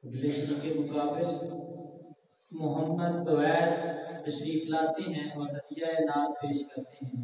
اگلے کے مقابل محمد اویس تشریف لاتے ہیں اور ہدیہ نعت پیش کرتے ہیں۔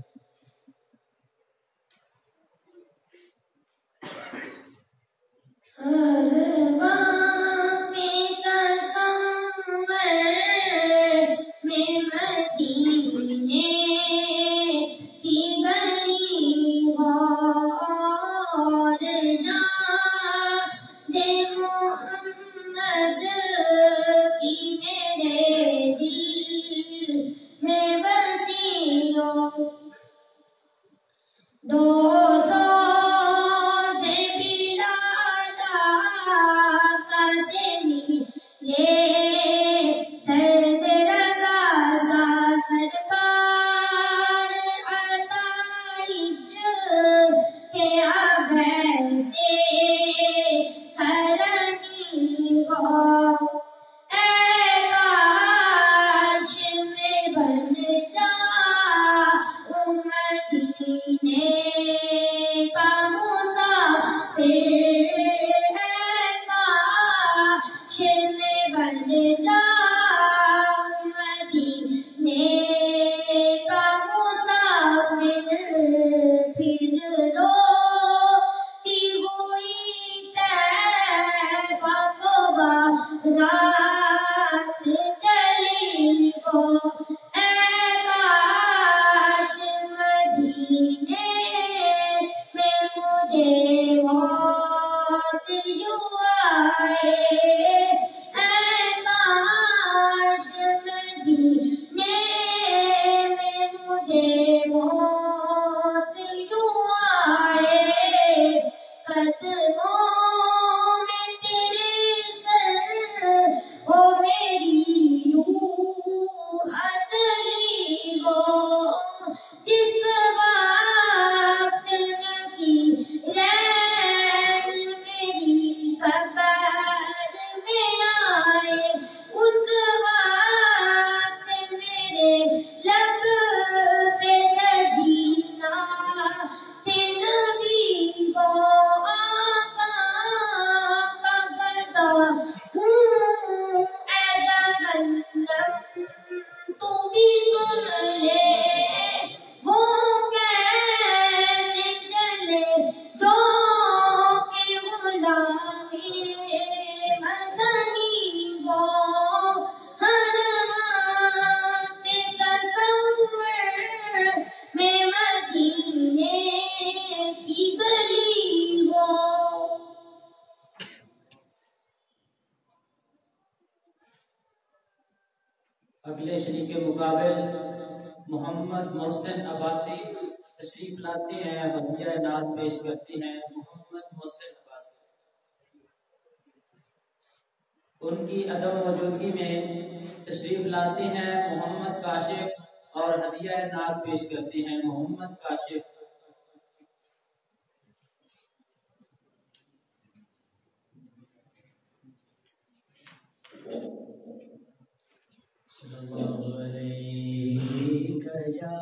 اگلے شریک مقابل محمد محسن عباسی تشریف لاتے ہیں، ہدیہ نعت پیش کرتے ہیں۔ محمد محسن عباسی ان کی عدم موجودگی میں تشریف لاتے ہیں محمد کاشف اور ہدیہ نعت پیش کرتے ہیں۔ محمد کاشف صلی اللہ علیہ یا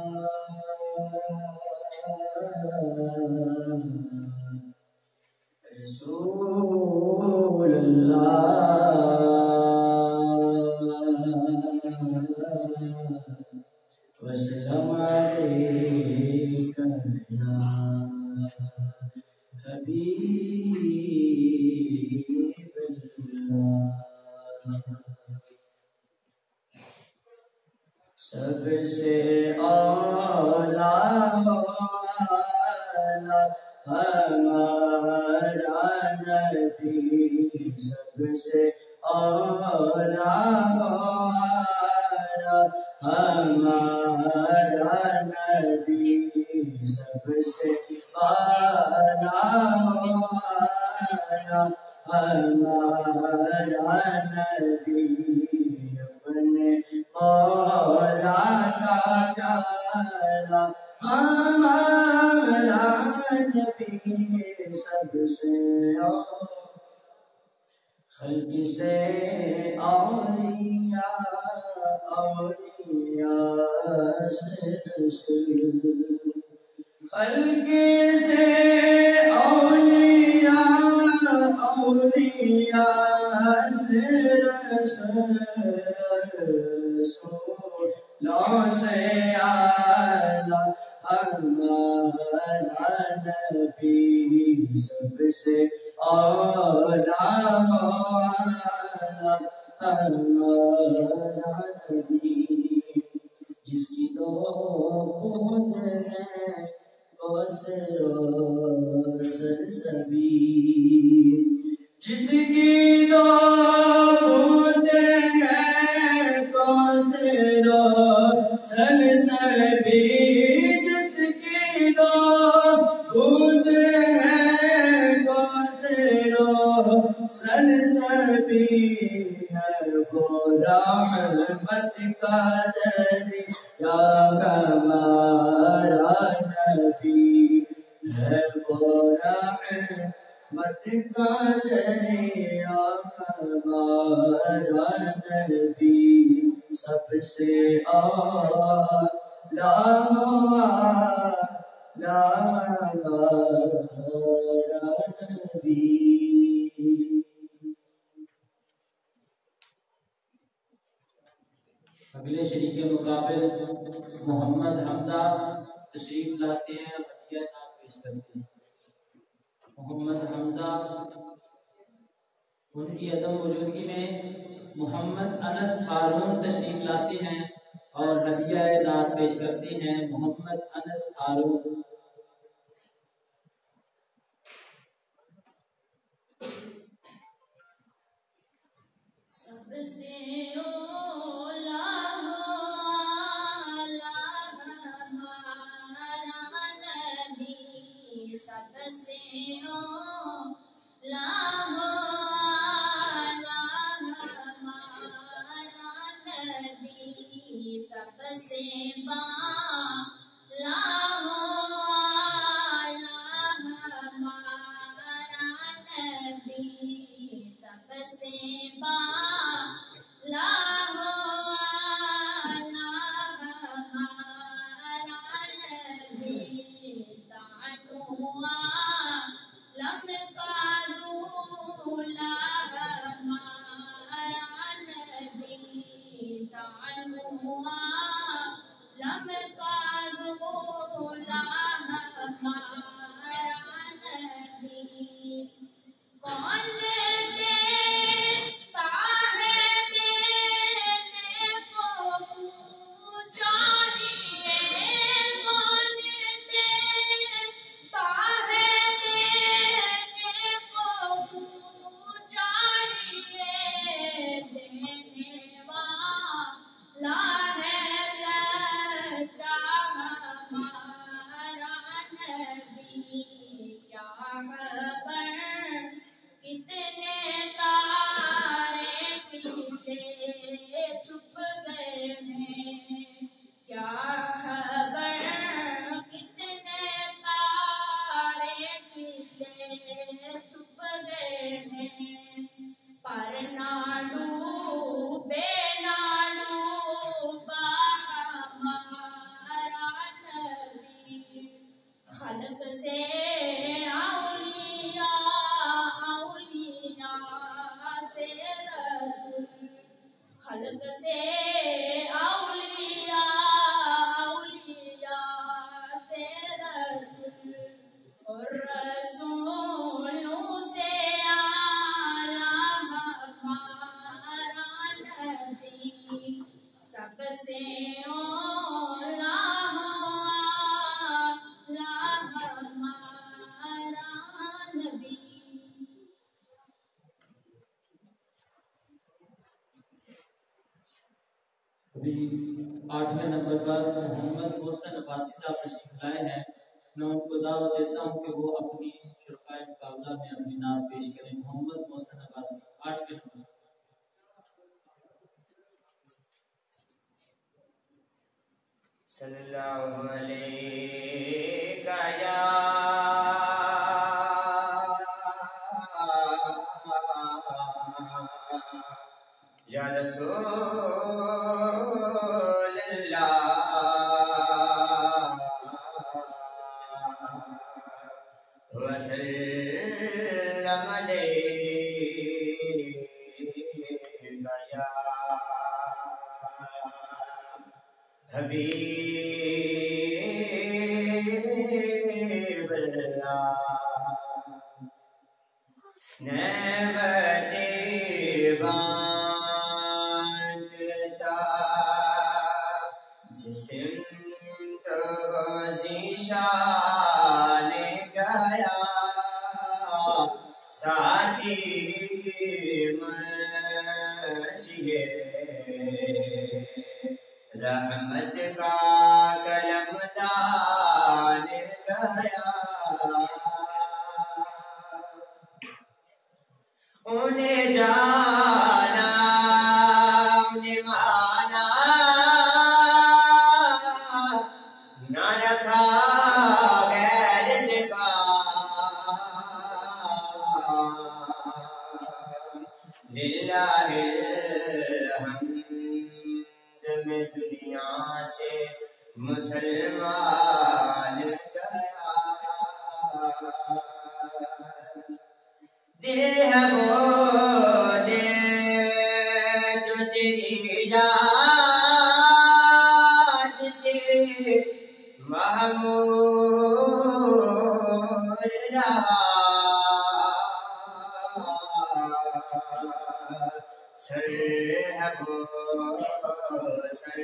رسول اللہ وسلم علیک یا حبیب اللہ۔ سب سے اولا ہمارا نبی، سب سے اولا ہمارا نبی سب سے اعلیٰ ہمارا نبی اپنے مولا کا پیارا ہمارا نبی سب سے خلق سے اولیاء سے رسول خلق سے اولیاء سے رسولوں سے اعلیٰ ہمارا نبی سب سے اعلیٰ ہمارا نبی جس کی دو بوند ہے سلسبیل جس کی دو بوند ہے سلسبیل جس کی دو بوند ہے سلسبیل ہے وہ رحمت کا دریا ہمارا نبی ہے وہ رحمت کا دریا ہمارا نبی سب سے اعلیٰ ہمارا نبی اگلے شریک مقابل محمد حمزہ تشریف لاتے ہیں اور ہدیہ نعت پیش کرتے ہیں۔ محمد حمزہ ان کی عدم موجودگی میں محمد انس ہارون تشریف لاتے ہیں اور ہدیہ نعت پیش کرتے ہیں۔ محمد انس ہارون سب سے اولیٰ ہمارا نبی سب سے اولیٰ ہمارا نبی سب سے بالا ہمارا نبی سب سے بالا ہمارا نبی تعلوا لم کا دولا ہمارا نبی تعلوا لم کا دولا ہمارا نبی کون دیتا ہے دینے کو چاہیے کون دیتا ہے دینے کو چاہیے دینے والا ہے سچا ہمارا نبی کیا خبر کتنے تارے کھلے چھپ گئے ہیں کیا خبر کتنے تارے کھلے چھپ گئے ہیں پر نہ ڈوبے نہ ڈوبا ہمارا نبی خلق سے اولیاء سے رسول خلق سے اولیاء سے رسول اور رسولوں سے اعلیٰ ہمارا نبی سب سے اولیاء ہمارا نبی ابھی 8ویں نمبر پر محمد محسن عباسی صاحب تشریف لائے ہیں. میں ان کو دعوت دیتا ہوں کہ وہ اپنی شرکائے مقابلہ میں اپنی نعت پیش کریں. محمد محسن عباسی 8ویں نمبر. صلی اللہ علیہ یا یا رسول اللہ وسلم علیکہ یا حبیب اللہ نعمتیں بانٹتا جسم تو ذیشان گیا ساتھی منشیے رحمت کا کلم دان گیا انہیں جانا انہیں مانا نہ رکھا غیر سے کام للہ الحمد میں دنیا سے مسلمان گیا دل ہے وہ دل جو تیری یاد سے معمور رہا سر ہے وہ سر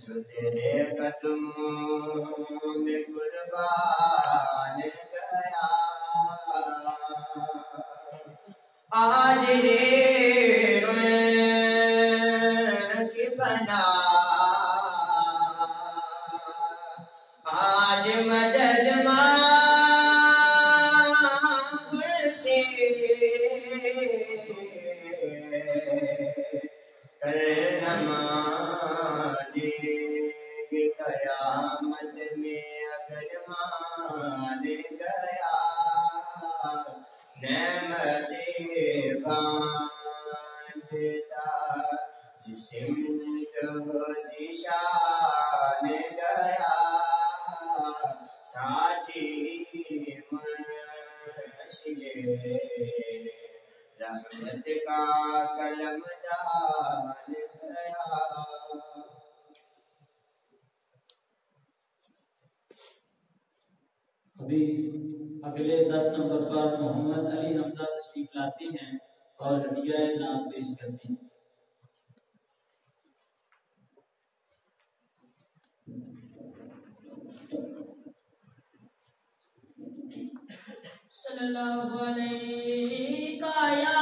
جو تیرے قدموں میں قربان گیا آج لے کی بنا آج مدد مانگ سے کل نمانے کی قیامت میں اگر مان گیا نعمتیں بانٹتا جسم تو ذیشان گیا ساتھی منشیے رحمت کا کلم دان گیا. ابھی اگلے 10 نمبر پر محمد علی حمزہ تشریف لاتے ہیں اور ہدیہ نعت پیش کرتے ہیں. صلی اللہ علیہ یا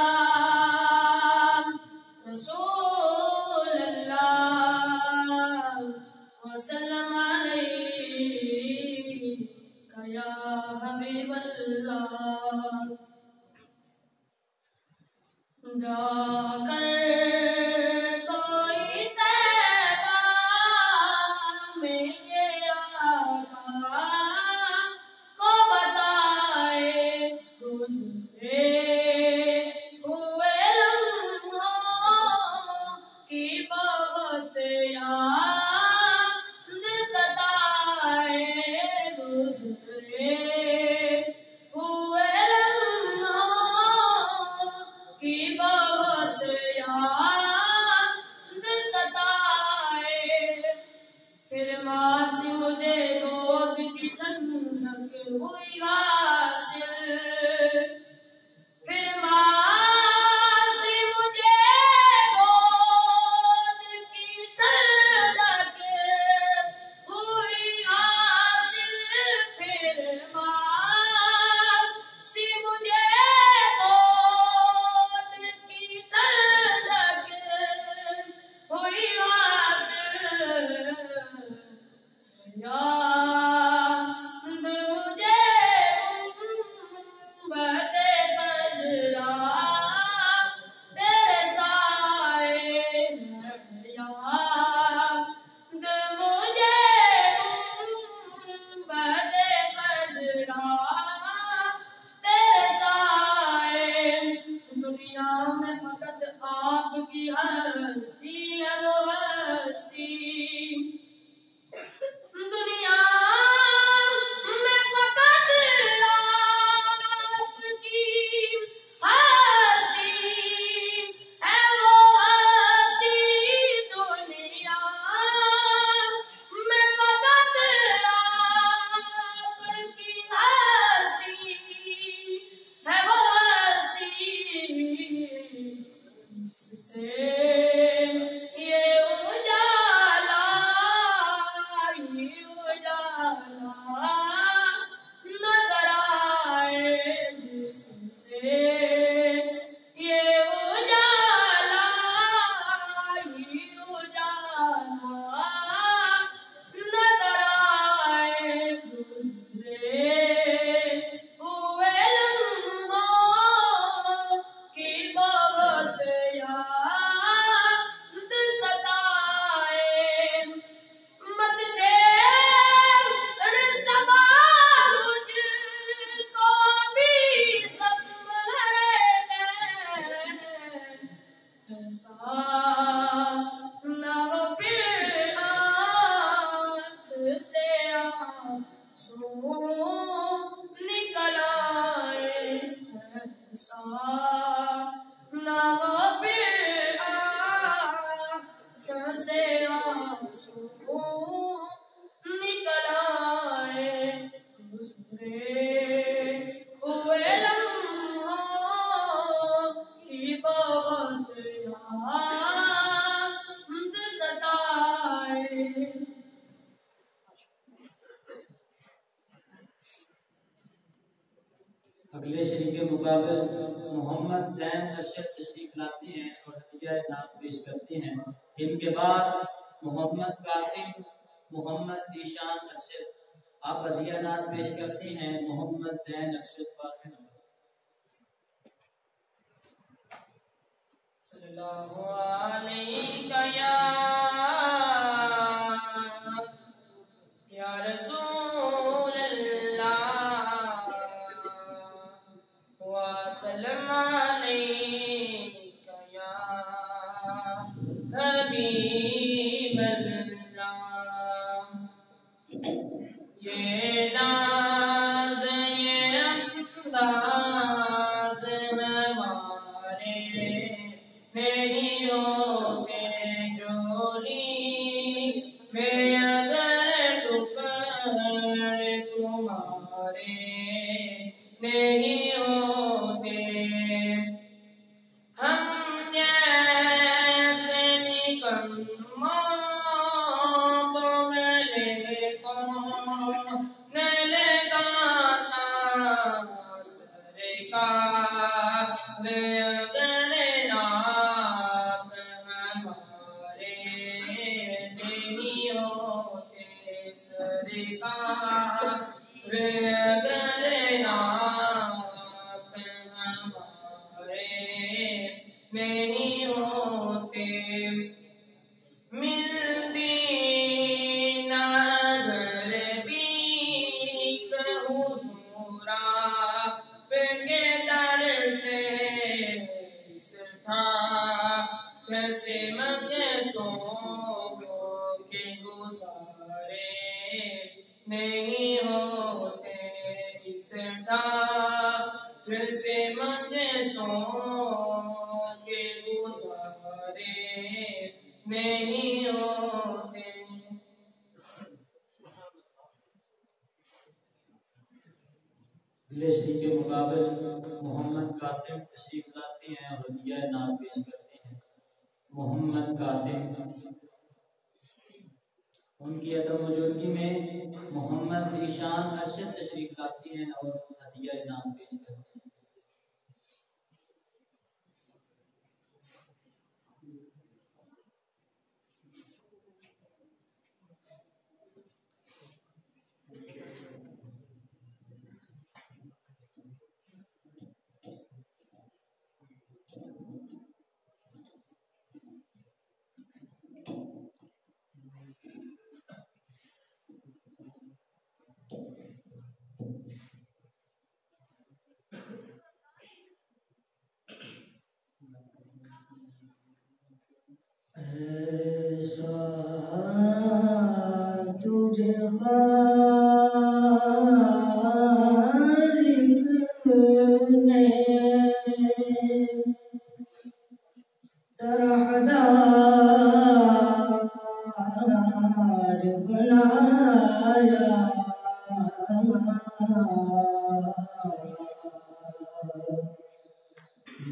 رسول اللہ وسلم علیہ یا حبیب اللہ جا کر کوئی طیبہ میں یہ آقا کو بتائے گزرے ہوئے لمحوں کی بہت یاد ستائے گزرے ہوئے لمحوں کی بہت یاد ستائے پھر ماں سے مجھے گود کی ٹھنڈک ہوئی حاصل پھر ماں سے مجھے گود کی ٹھنڈک ہوئی حاصل پھر ماں سے مجھے گود کی ٹھنڈک فقط آپ کی ہستی ہے وہ ہستی دنیا میں فقط آپ کی ہستی ہے وہ ہستی دنیا میں فقط آپ کی ہستی ہے وہ ہستی جس سے یہ اجالا نظر آئے جس سے یہ اجالا نظر آئے گزرے ہوئے لمحوں کی بہت یاد ستائے مت چھیڑ صبا مجھ کو بھی زخم رہ گئے ایسا نہ وہ پھر آنکھ سے آنسو نکل آئے ایسا نہ وہ پھر آنکھ سے آنسو نکل آئے گزرے ہوئے لمحوں کی بہت یاد ستائے اگلے شریک مقابل محمد زین ارشد تشریف لاتے ہیں اور ہدیہ نعت پیش کرتے ہیں. ان کے بعد محمد قاسم محمد ذیشان ارشد آپ ہدیہ نعت پیش کرتے ہیں. محمد زین ارشد پر صلی اللہ علیہ یا رسول اللہ وسلم علیک یا حبیب اللہ یہ ناز یہ انداز ہمارے نہیں ہوتے جولی میں اگر ٹکڑے تمہارے نہیں ہوتے ہم جیسے نکموں کو گلے کو نہ لگاتا سرکار اگر آپ ہمارے نہیں ہوتے سرکار اگر آپ ہمارے نہیں ہوتے ملتی نہ گھر بھی حضور آپ کے در سے اس ٹھاٹھ سے منگتوں کے گزارے نہیں ہوتے اس ٹھاٹھ سے منگتوں کے گزارے نہیں ہوتے اگلے شریک کے مقابل محمد قاسم تشریف لاتے ہیں اور ہدیہ نعت پیش کرتے ہیں. محمد قاسم ان کی عدم موجودگی میں محمد ذیشان ارشد تشریف لاتے ہیں اور ہدیہ نعت پیش کرتے ہیں. ایسا تجھے خالق نے طرحدار بنایا،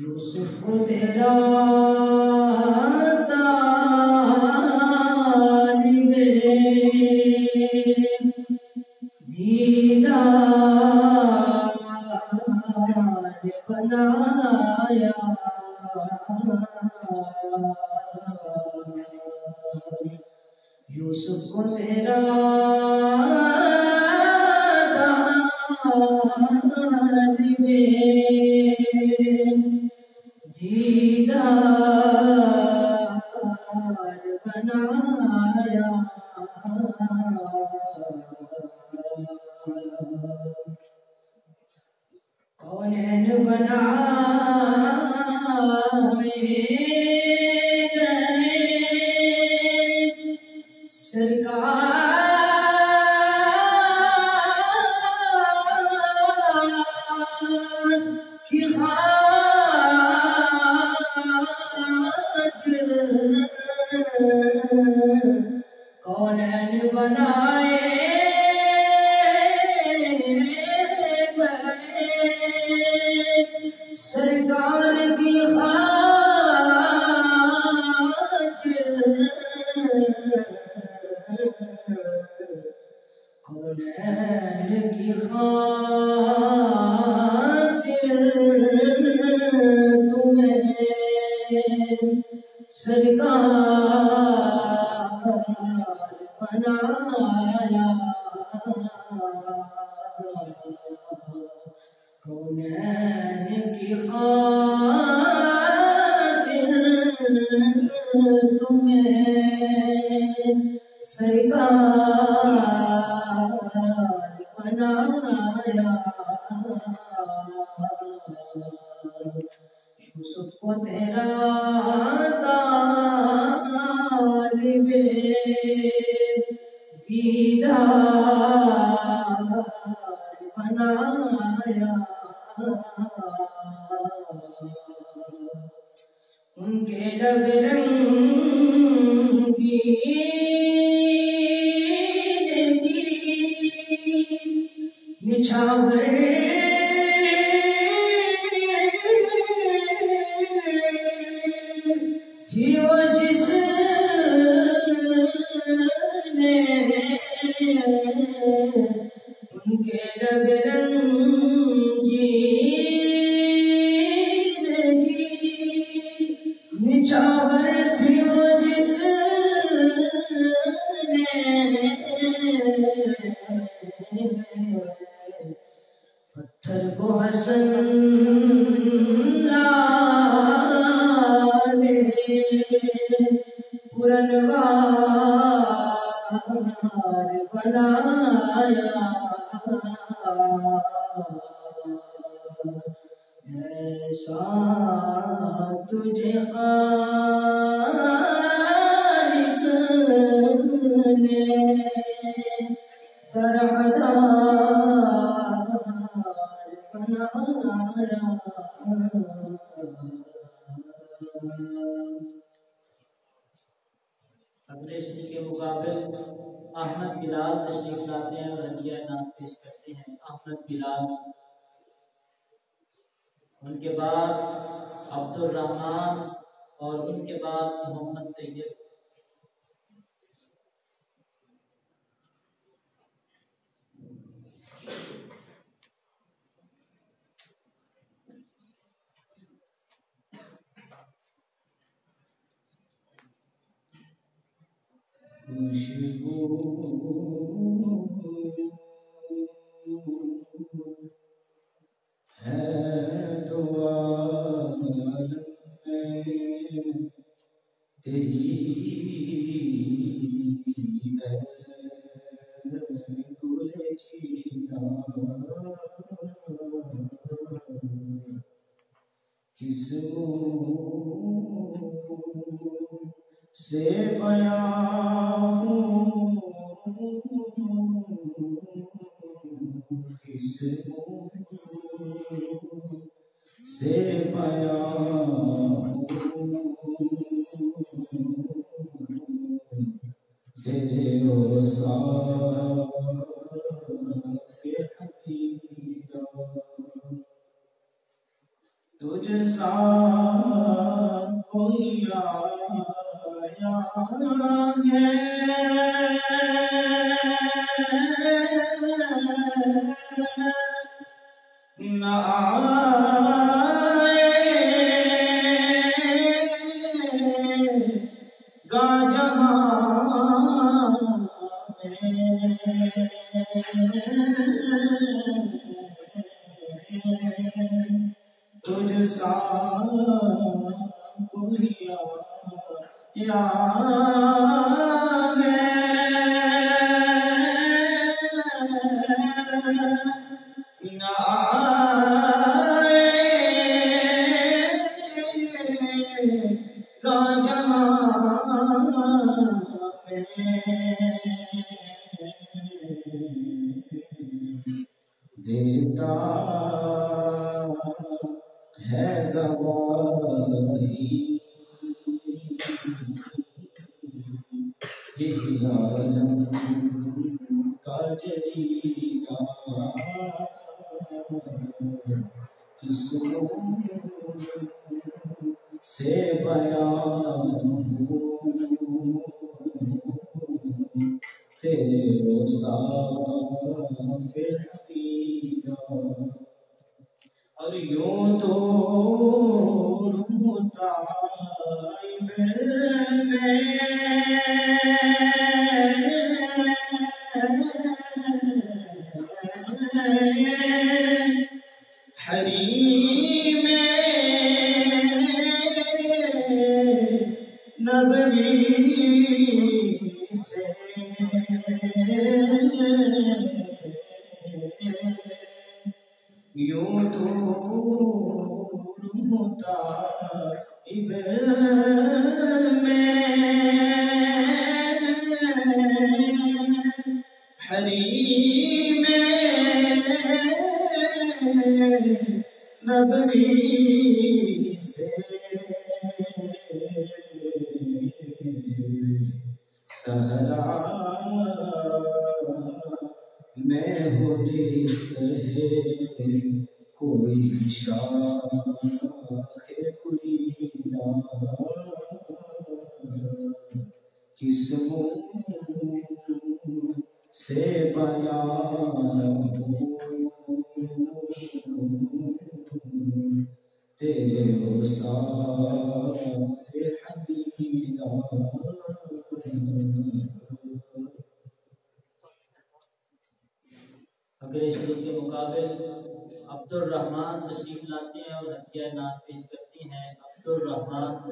یوسف کو تیرا طالب دیدار بنایا، یوسف کو تیرا طالب دیدار بنایا، کونین بنائے گئے سرکار کی خاطر، کونین بنائے سرکار کی خاطر، کونین کی خاطر تمہیں سرکار بنایا، کونین کی خاطر تمہیں سرکار بنایا، یوسف کو تیرا طالب دیدار بنایا، ان کے لب رنگین کی نچھاور تھی وہ جس نے ان کے لب رنگین کی نچھاور تھی وہ جس نے پتھر کو حسن لال پرنوار بنایا، ایسا تجھے خالق نے طرحدار بنایا۔ اگلے شریک کے مقابل احمد بلال تشریف لاتے ہیں اور ہدیہ نعت پیش کرتے ہیں۔ احمد بلال، ان کے بعد عبد الرحمن اور ان کے بعد محمد طیب۔ خوشبو ہے تو عالم میں تیری ہے گل چیتا، کس سے بیان ہوں کس سے بیان تیرے اوصاف حمیدہ تجھ سا کوئی آیا ہے نہ آئے گا جہاں میں تجھ سا کوئی آیا ہے نہ آئے گا جہاں میں دیتا ہے گواہی یہی عالم کا جریدہ کس سے بیان ہوں تیرے اوصاف حمیدہ اور یوں تو مطالب میں حریم نبوی سے یوں دور مطالب میں حریم نبوی سے صحرا میں ہو جس کوئی شاخ بریدہ کس سے بیان ہوں تیرے اوصاف حمیدہ اگلے شروع کے مقابل عبد الرحمن تشریف لاتے ہیں اور ہدیہ نعت پیش کرتی ہیں عبد الرحمن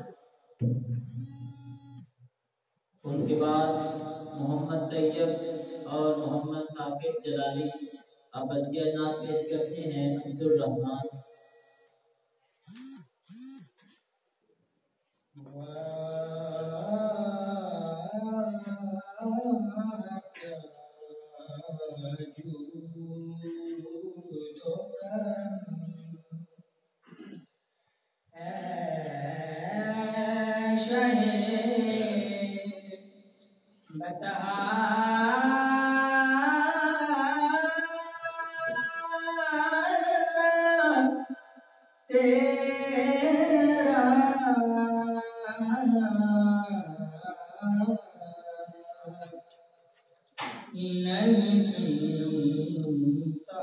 ان کے بعد محمد طیب اور محمد ثاقب جلالی اب ہدیہ نعت پیش کرتے ہیں عبد الرحمن نہیں سنتا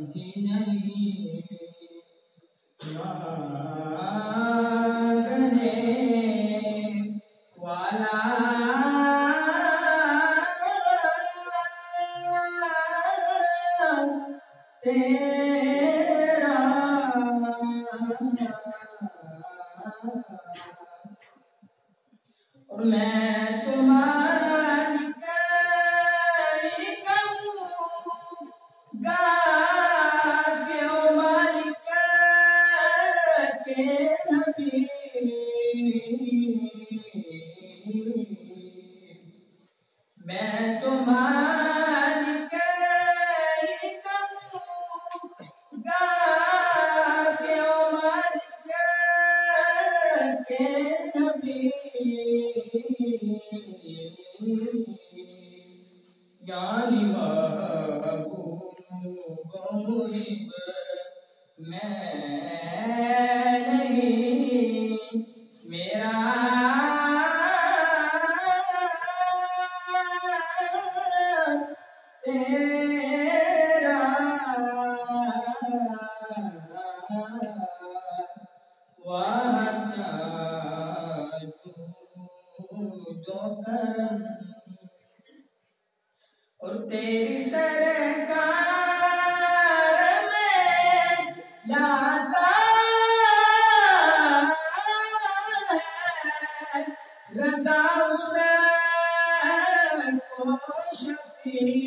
ہی نہیں مانگنے والا تیرا اور میں تمہاری کے نبی یعنی محبوب محب میں نہیں میرا تیرا وحدت جو کرم اور تیری سرکار میں لاتا ہے رضا حسین کو شفیع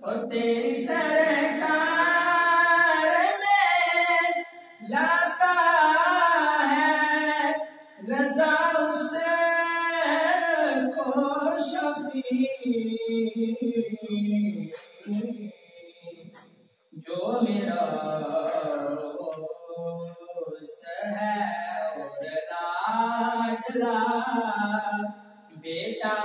اور تیری سرکار میں لاتا ہے رضا حسین کو شفیع جو میرا ہے اور لاڈلا بیٹا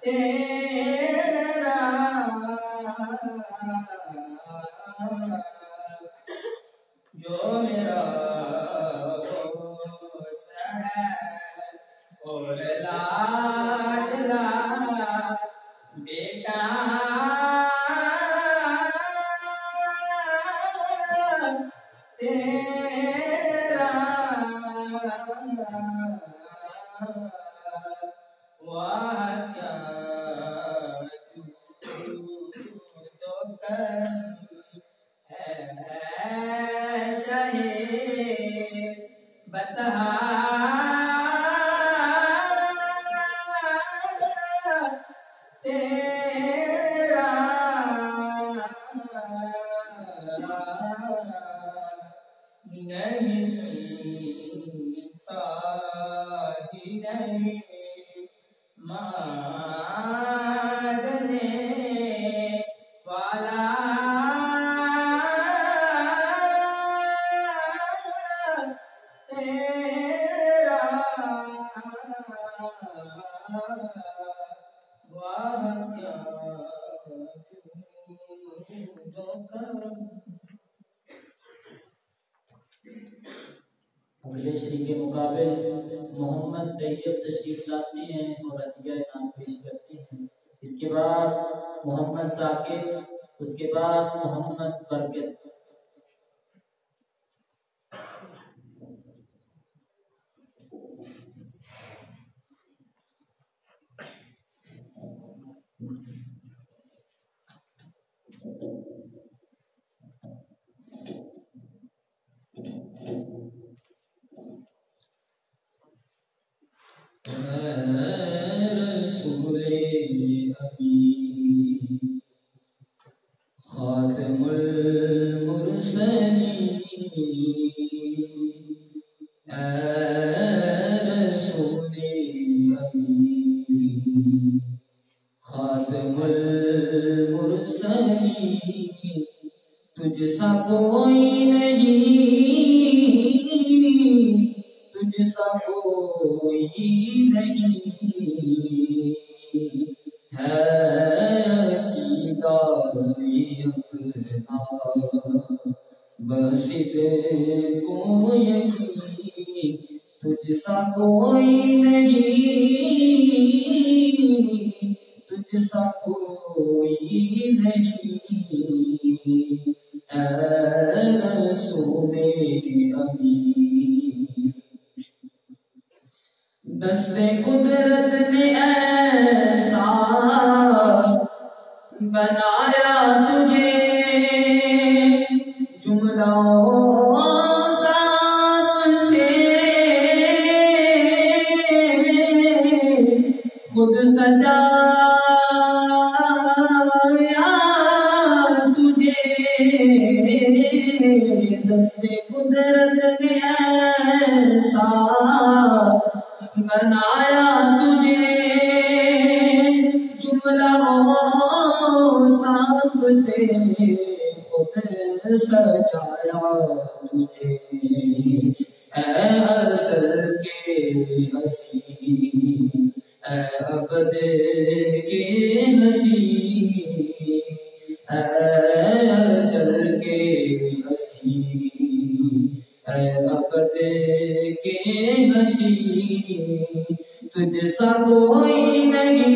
تیرا جو میرا ہے اور لاڈلا بیٹا تیرا نہیں سنتا ہی نہیں مانگنے والا تیرا واہ کیا جود و کرم۔ اگلے شریک مقابل محمد طیب تشریف لاتے ہیں اور عطیہ انعام پیش کرتے ہیں۔ اس کے بعد محمد ثاقب، اس کے بعد محمد برکت۔ رسول ابی خاتم المرسلین اے رسول ابی خاتم المرسلین تجھ سا کوئی نہیں تجھ سا کوئی نہیں ہے عقیدہ اپنا بصد کو یقین تجھ سا کوئی نہیں تجھ سا کوئی نہیں اے رسول ابی دست قدرت نے ایسا بنایا تجھے جملہ صاف سے خود سجایا تجھے دست قدرت نے ایسا بنایا تجھے جملہ سے خود سجایا تجھے، اے ازل کے ہنسی، اے ابد کے ہنسی، اے ازل کے ہنسی، اے ابد کے ہنسی، تجھ سا کوئی نہیں،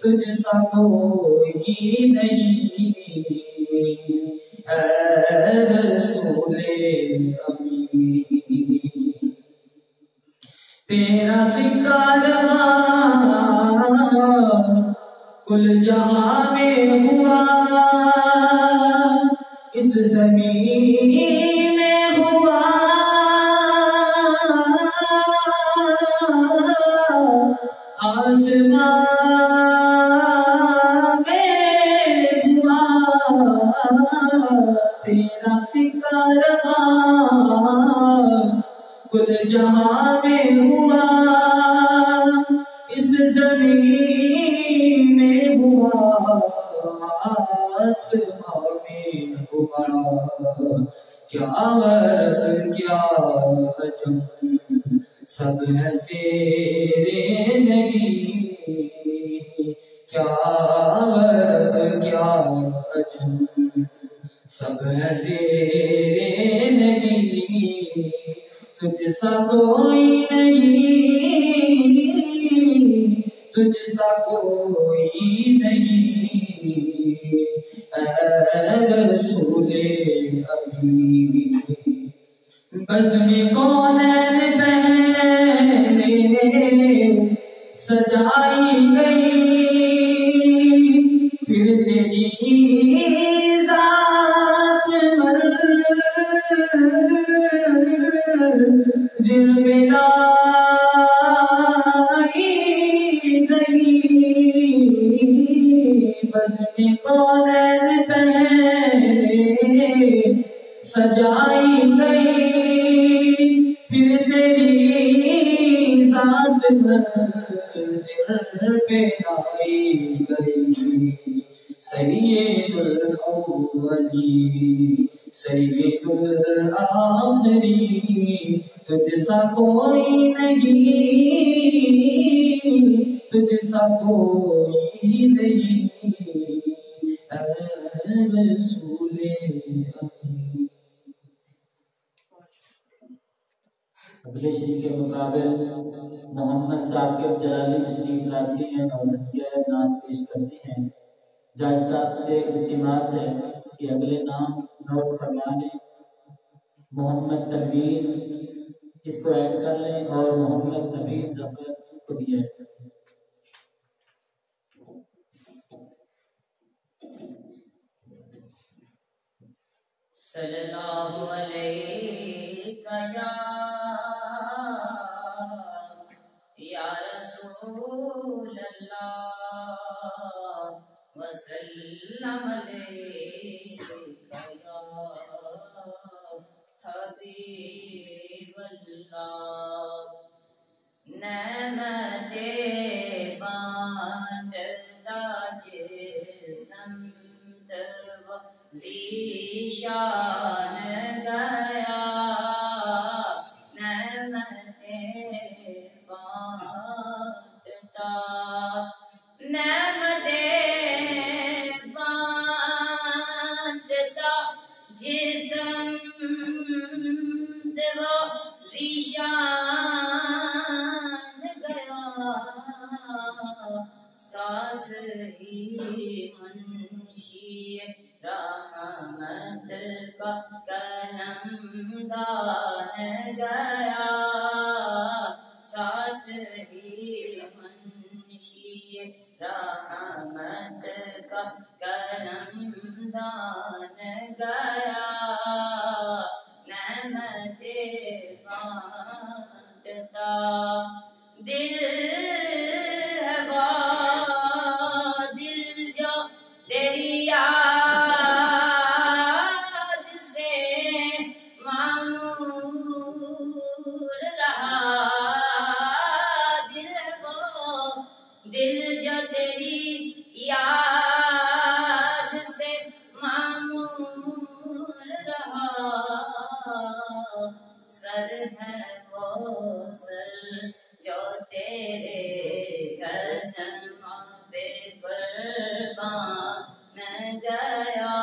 تجھ سا کوئی نہیں، اے رسول امین، تیرا سکہ جوان کل جہاں میں ہوا، اس زمین میں ہوا، آسمان میں ہوا، تیرا سکہ جوان کل جہاں میں ہوا، اس زمین میں ہوا، آسمان میں ہوا، کیا غرب کیا عجم سب ہے زیر نبی، کیا غرب کیا عجم سب ہے زیر نبی، تجھ سا کوئی نہیں، تجھ سا کوئی نہیں، اے رسول امین، بزم کونین پہلے سجائی گئی، پھر تیری ذات منزل ملائی گئی، بزم کونین پہلے سجائی گئی، پھر تیری ذات منزل پہ لائی گئی، سید الاولین سید الآخرین، تجھ سا کوئی نہیں، تجھ سا کوئی نہیں، اے رسول امین۔ اگلے شریک کے مقابل محمد ثاقب جلالی تشریف لاتی ہیں اور نعت پیش کرتی ہیں۔ جج صاحب سے التماس ہے کہ اگلے نام نوٹ فرما لیں، محمد تنویر اس کو ایڈ کر لیں اور محمد نبیر ظفر کو بھی ایڈ کر لیں۔ صلی اللہ علیہ یا رسول اللہ، وسلم علیہ یا حبیب اللہ، نعمت بانٹتا جسم ذیشان گیا، نعمت بانٹتا، نعمت بانٹتا جسم ذیشان گیا، ساتھ ہی منشی رحمت کا قلم دان گیا، ساتھ ہی منشی رحمت کا قلم دان گیا، نعمت بانٹتا، دل ہے دل جو تیری یاد سے معمور رہا، دل ہے دل جو تیری یاد گیا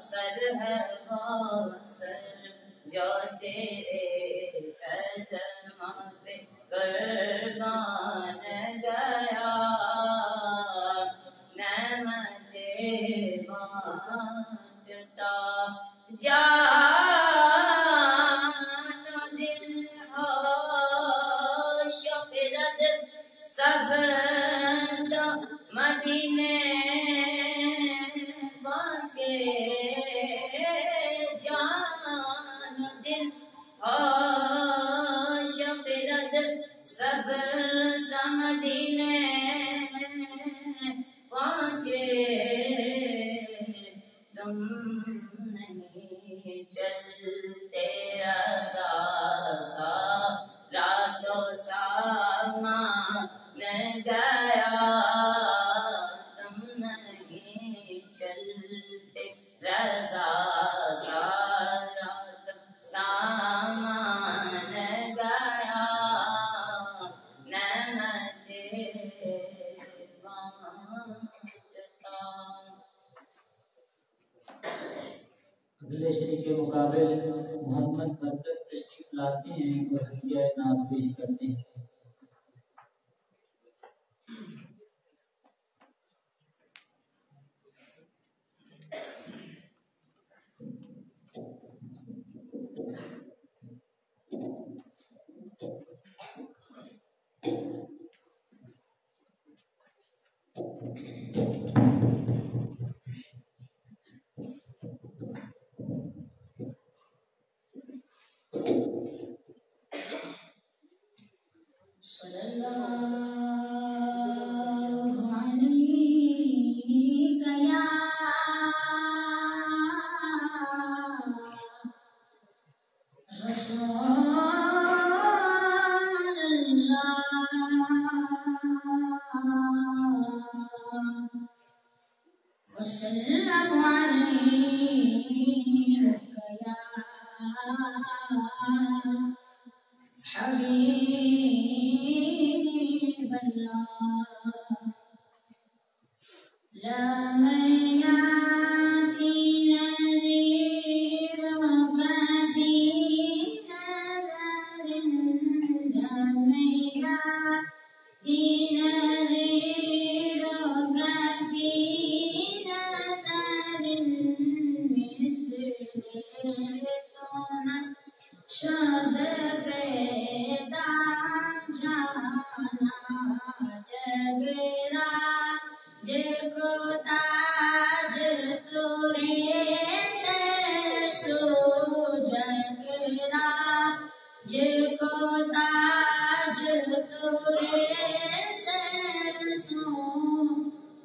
سر ہے سر جو تیرے قدموں پہ قربان گیا نعمت بانٹتا جان و دل ہوش و خرد سب تو مدینے پہنچے جان و دل ہوش و خرد سب تو مدینے پہنچے تم نہیں چلتے رضا سا راتوں سامان گیا تم نہیں چلتے رضا سا راتوں سامان گیا نعمت بانٹتا اگلے شریک کے مقابل محمد برکت تشریف لاتے ہیں اور ہدیہ نعت پیش کرتے ہیں. صلی اللہ علیہ یا رسول اللہ وسلم علیک یا حبیب اللہ لا من یاتی نذیرک فی نظر لا من یاتی نذیرک فی نظر مثل شب پیدا جانا جگرا جگو تاج تورے سے سو جگرا جگو تاج تورے سے سو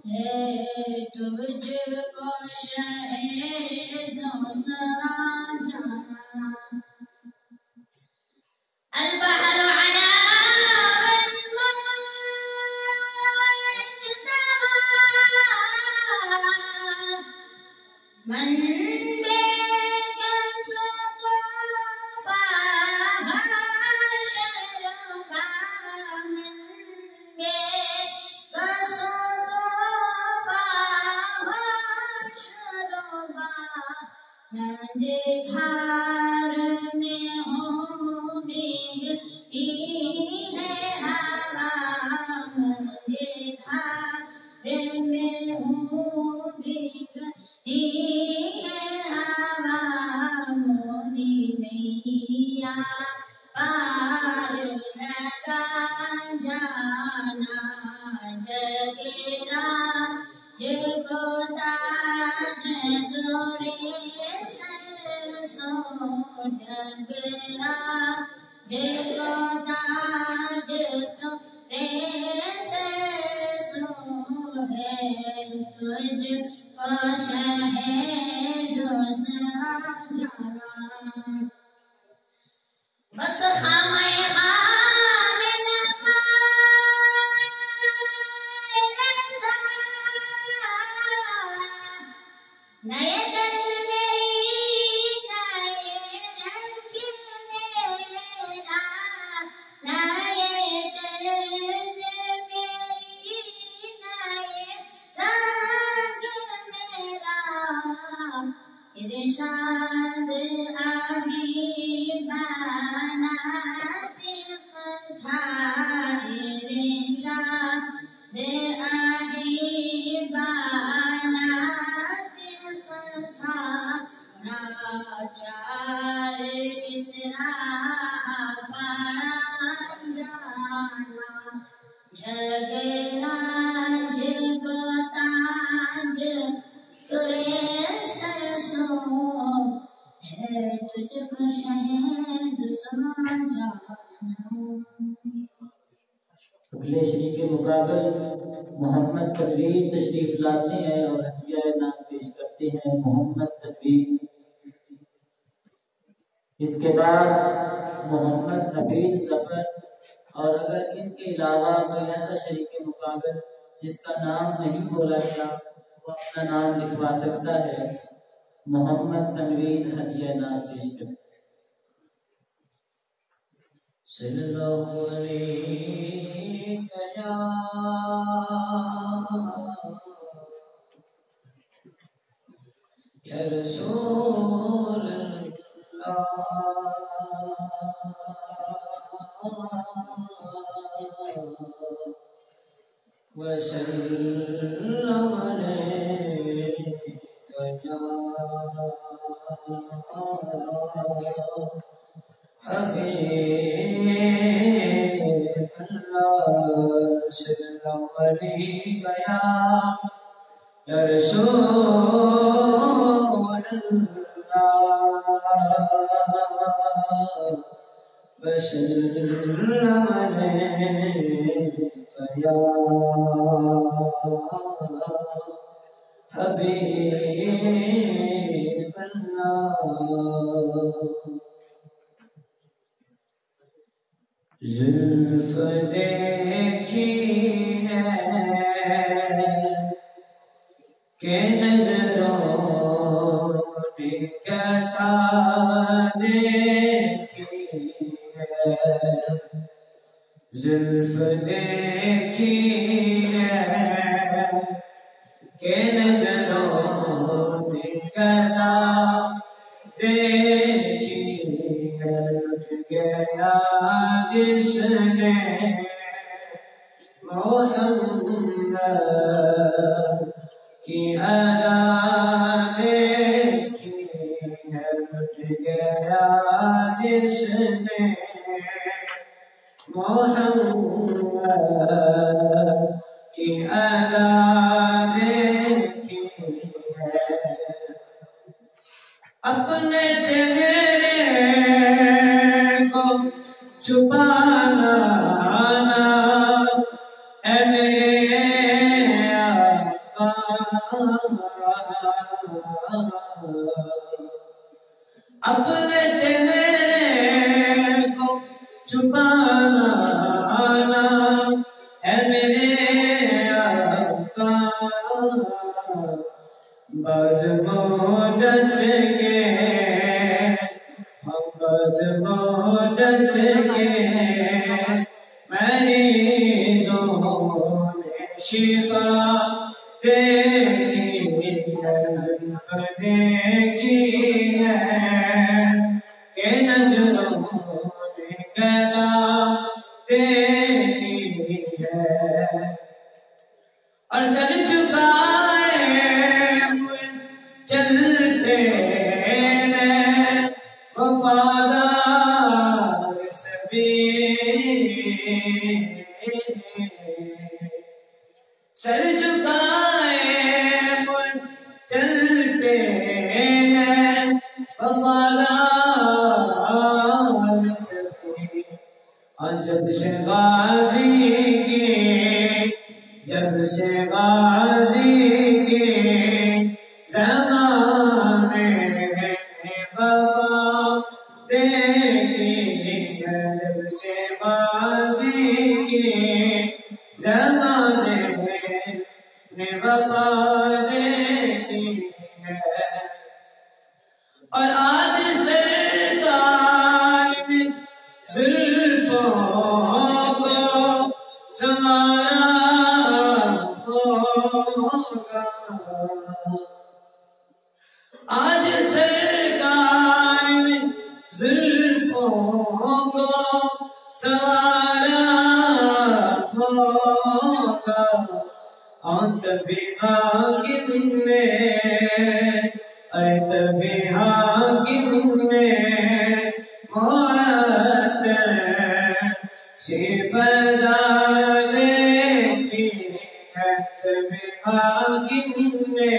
ہے تجھ کو شہد دوسرا جانا البحر على من گھر میں ہوں بگتی ہے ہوا مجھے گھر میں ہوں بگتی ہے ہوا موری نیا پار لگا جانا جگرا جگو تاج دورے سو جگرا جگو تاج تورے سو ہے تجھ کو شہد دوسرا جانا بس خامے خام نئے طرز میری نئے رنگ میرا نئے طرز میری نئے رنگ ارشاد علی بنات تھا ارشاد علی بنات تھا ناچار اسرا پڑا جانا جگراج کو تاج ترے سرسوں ہے تجھ کو شہد سما جانا۔ اگلے شریف مقابل محمد تنویر تشریف لاتے ہیں اور ہدیہ نعت پیش کرتے ہیں محمد تنویر۔ اس کے بعد محمد نبیل ظفر، اور اگر ان کے علاوہ کوئی ایسا شریک مقابل جس کا نام نہیں بولا گیا وہ اپنا نام لکھوا سکتا ہے۔ محمد تنویر ہدیہ نعت پیش کرتے ہیں۔ صلی اللہ علیہ یا رسول اللہ وسلم علیکہ یا حبیب اللہ صلی اللہ علیکہ یا رسول اللہ وسلم علیکہ یا حبیب اللہ۔ زلف دیکھی ہے کہ نظروں نے کٹا دیکھی ہے، زلف دیکھی ہے کہ نظروں نے کٹا دیکھی ہے، لٹ گیا جس نے محمد کی ادا دیکھی ہے، لٹ گیا جس نے محمد کی ادا دیکھی ہے۔ اپنے چہرے کو چھپانا آنا اے میرے آقا، اپنے چہرے کو چھپانا آنا اے میرے آقا، بد مدت کے ہم بد مدت کے مریضوں نے شفا دیکھی ہے، زلف دیکھی ہے کہ نظروں نے گلا دیکھی ہے، اور سر جھکائے ہوئے چلتے ہیں وفادار سبھی، سر جھکائے ہوئے چلتے ہیں وفادار سبھی، اور جب سے غازی کی زمانے نے وفا دیکھی ہے، جب سے غازی کی زمانے نے وفا دیکھی ہے، اور آج سرکار نے زلفوں کو سنوارا ہوگا، آج سے تبھی حاکم نے ارے تبھی حاکم نے معطر سی فضا دیکھی ہے تبھی حاکم نے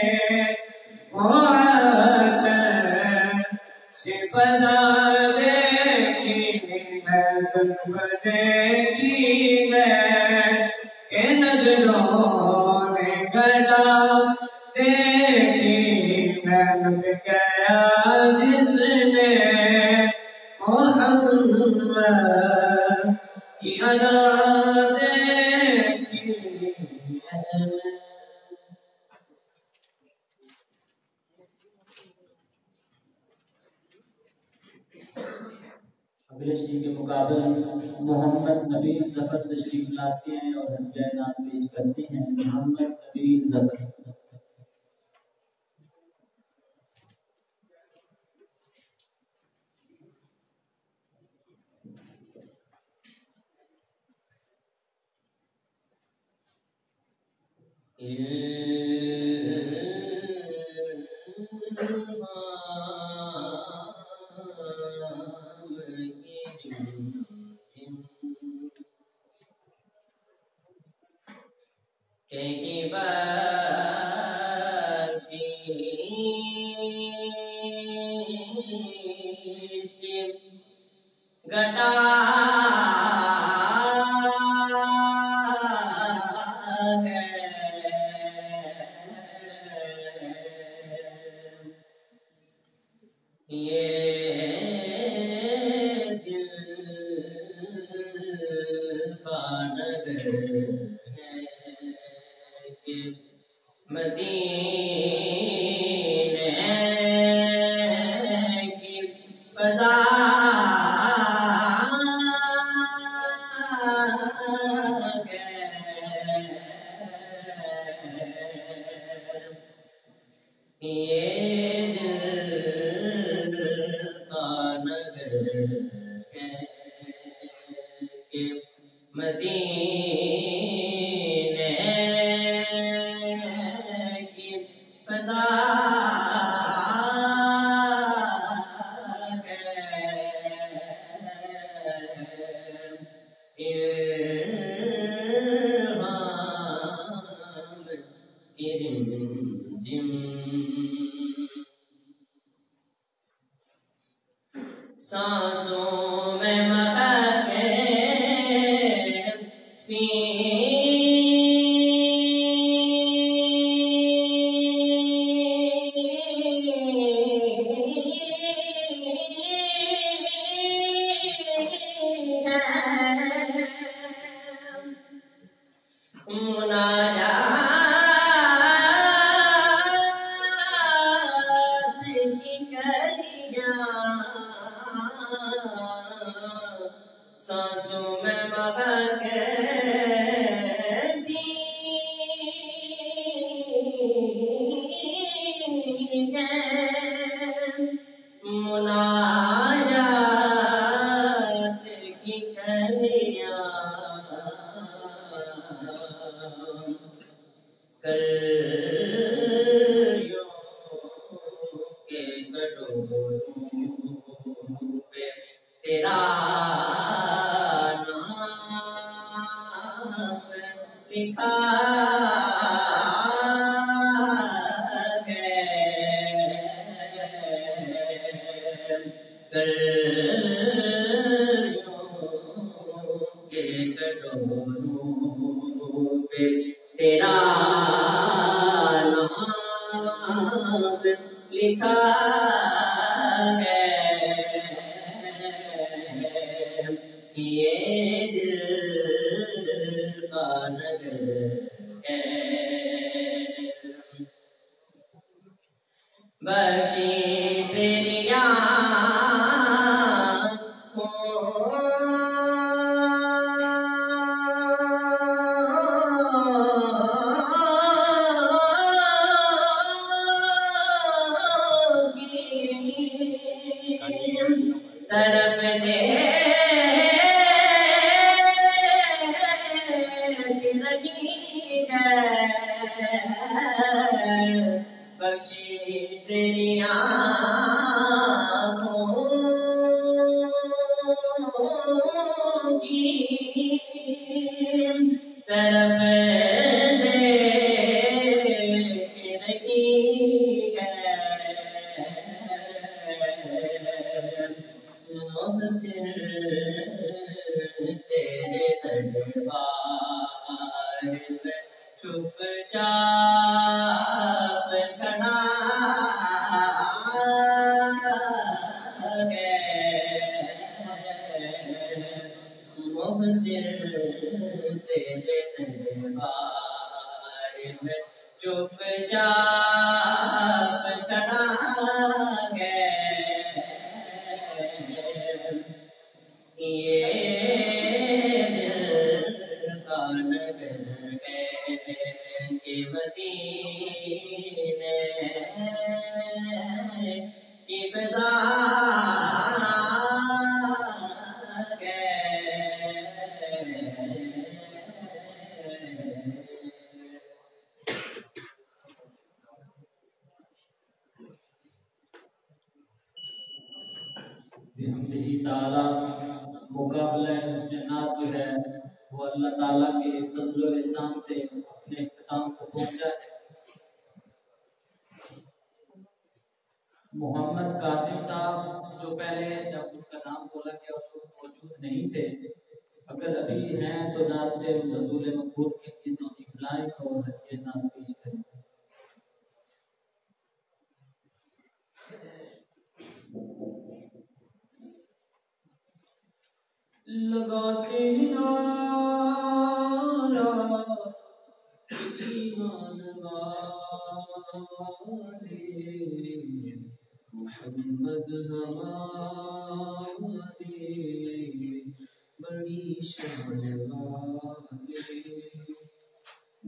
معطر سی فضا دیکھی ہے زلف دیکھی ہے کہ نظروں نے گلا دیکھی ہے لٹ گیا جس نے محمد کی ادا دیکھی ہے. اگلے شریف کے مقابلہ محمد نبی ظفر تشریف لاتے ہیں اور حمدہ نعت پیش کرتے ہیں. محمد نبی ظفر. کہیں برفی گٹا ہے یہ دل کا نگر مدینے کی فضا یہ دل کا نگر ہے کہ مدینے سانسوں میں مہکے سانسوں میں مہکتی مناجات کی کلیاں کلیوں کے کٹوروں پہ تیرا لکھا ہے کلیوں کے کٹوروں پہ تیرا نام لکھا ہے. یہ دل کا نگر ہے بخشش تیری طرف دیکھ رہی چاپ کھڑا ہے محسن تیرے دربار میں چپ چاپ کھڑا ہے یہ دل کا نگر ہے کہ مدینے کی فضا بحمدہ تعالی مقابلہ حسن نعت جو ہے وہ اللہ تعالیٰ کے فضل و احسان سے اپنے اختتام کو پہنچا ہے۔ محمد قاسم صاحب جو پہلے جب ان کا نام بولا گیا اس وقت موجود نہیں تھے، اگر ابھی ہیں تو نعت رسول مقبول کے لیے تشریف لائیں اور یہ نعت پیش کریں۔ لگاتے نعرہ ایمان والے محمد ہمارے بڑی شان والے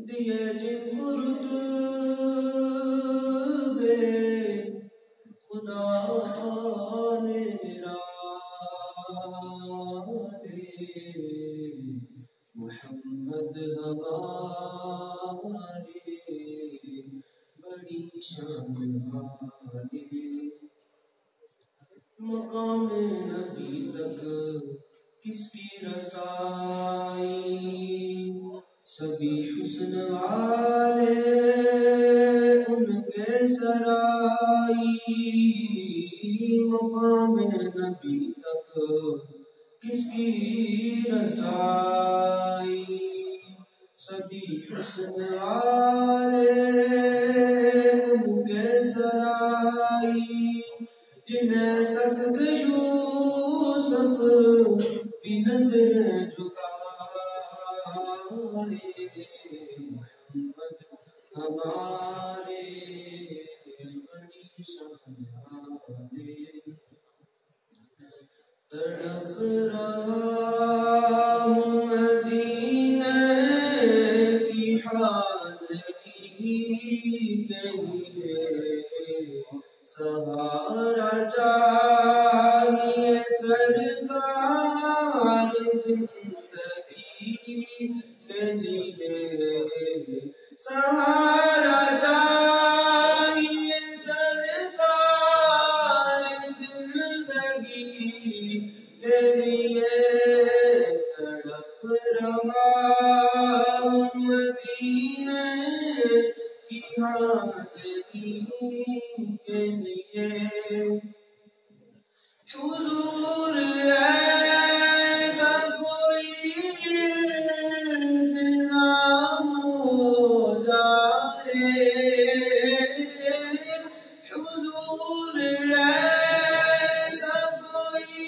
دیے جن کو رتبے خدا نے محمد ہماری بڑی شان والے مقام نبی تک کس کی رسائی سبھی حسن والے ان کے سرائی مقام نبی تک کس کی رسائی سبھی حسن والے ان کے سرائی جنہیں تک یوسف بھی نظر جھکائے محمد ہمارے بڑی شان والے تڑپ رہا ہوں مدینے کی حاضری کے لیے سہارا چاہیے سرکار زندگی کے لیے سہارا چاہیے سرکار زندگی کے لیے تڑپ رہا ہوں مدینے کی حاضری کے لیے حضور ایسا کوئی انتظام ہو جائے حضور ایسا کوئی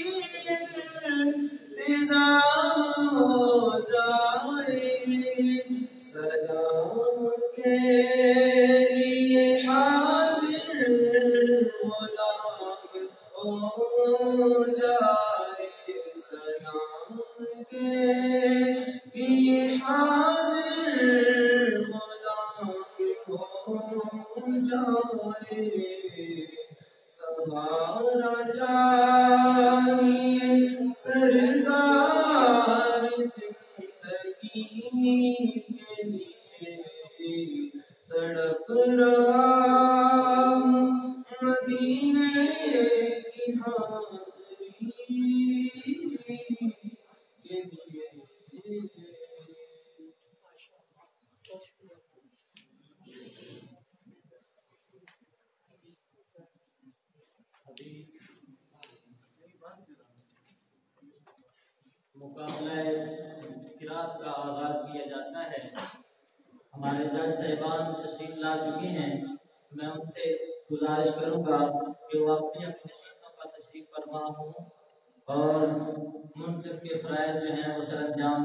انتظام ہو جائے سلام کے لیے حاضر غلام ہو جائے سلام کے لیے حاضر غلام ہو جائے سہارا چاہیے سرکار زندگی کے لیے تڑپ رہا ہوں مدینے کی حاضری کے لیے مقابلہ قرات کا آغاز کیا جاتا ہے۔ ہمارے جج صاحبان تشریف لا چکے ہیں، میں ان سے گزارش کروں گا کہ وہ اپنی اپنی نشستوں پر تشریف فرما ہوں اور منصف کے فرائض جو ہیں وہ سر انجام